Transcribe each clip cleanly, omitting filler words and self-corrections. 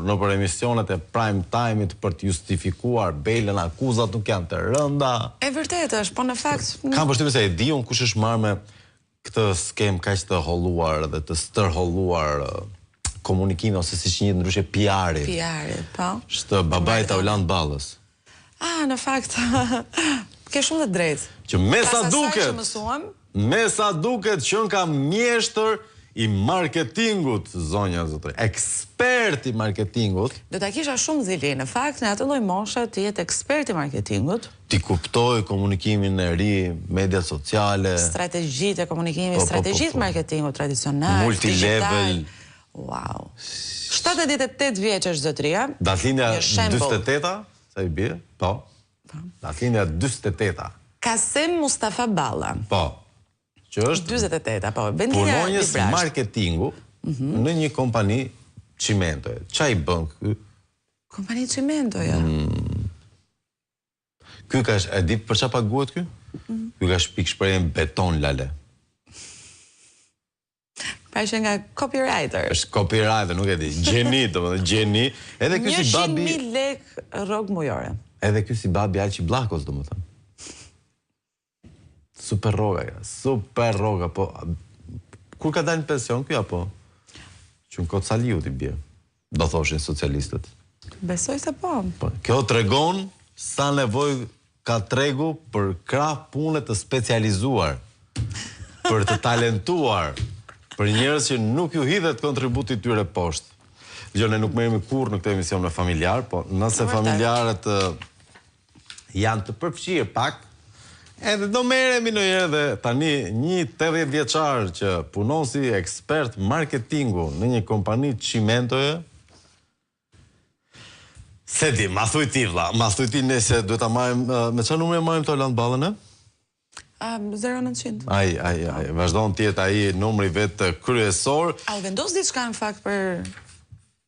në për emisionet e prime time-it për të justifikuar Belën, akuzat nuk janë të rënda. E vërtet është, po në fakt... Kam përshtypjen se e di unë kush është marrë me këtë skem kaq të holluar dhe të stërholluar komunikimin ose siç njihet ndryshe PR-i. PR-i, po. Është babai Tauland Ballës. Në fakt, ke shumë të drejtë. Që me sa duket që ka mjeshtër i marketingut, zonja zotëri, ekspert i marketingut. Do ta kisha shumë zili, në fakt, në atë lloj moshe të jetë ekspert i marketingut. Ti kuptoj komunikimin e ri, mediat sociale. Strategjitë e komunikimit, strategjitë marketingut tradicional, multilevel. Wow. 78 vjeç është zotëria. Datëlindja 48-a, sa i bie? Po. Datëlindja 48-a. Kasem Mustafa Balla. Po. Që është 48, po. Punonjës marketingu në një kompani çimentoje. Ç'a i bën ky? Kompani çimentoje. Ky ka, e di për ç'a paguhet ky? Ky ka shpik shprehjen beton lale. Pa që nga copywriter. Është copywriter, nuk e di. Gjeni, domethënë gjeni. Edhe ky si babi 100.000 lek rrogë mujore. Edhe ky si babi Alçi Bllakos, domethënë. Super roga, po... Kur ka dalë në pension, kjo apo? Që në Kotë Saliu t'i bje. Do thoshin socialistët. Besoj se po. Kjo tregon sa nevoj ka tregu për krah pune të specializuar, për të talentuar, për njerëz që nuk ju hidhet kontributi tyre poshtë. Ne nuk merremi kurrë në këtë emision me familjar, po nëse familjarët janë të përfshirë pak, edhe do merremi ndonjëherë dhe tani një 80 vjeçar që punon si ekspert marketingu në një kompani çimentoje. Se di, ma thuj ti vlla, ma thuj ti nëse duhet ta marrim me çfarë numri marrim Tauland Ballën? 0900. Ai, vazhdon të jetë ai numri vetë kryesor. A u vendos diçka në fakt për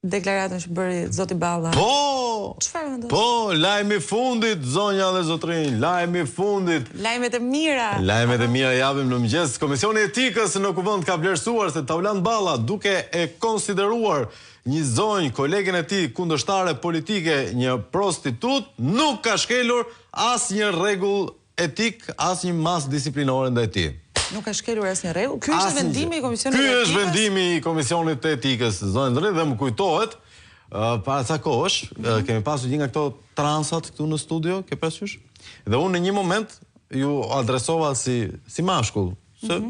deklaratën që bëri zoti Balla? Po! Çfarë vendos? Po, lajmi fundit, zonja dhe zotrin, lajmi fundit. Lajmet e mira. Lajmet e mira japim në mëngjes. Komisioni i Etikës në Kuvend ka vlerësuar se Tauland Balla, duke e konsideruar një zonjë, kolegen e tij kundërshtare politike, një prostitut, nuk ka shkelur asnjë rregull etik, asnjë masë disiplinore ndaj tij. Nuk ka shkelur asnjë rregull. Ky është vendimi i Komisionit të Etikës. Ky është vendimi i Komisionit të Etikës, zonjë dhe më kujtohet, para ca kohësh, kemi pasur një nga këto transat këtu në studio, ke parasysh? Dhe unë në një moment ju adresova si mashkull, se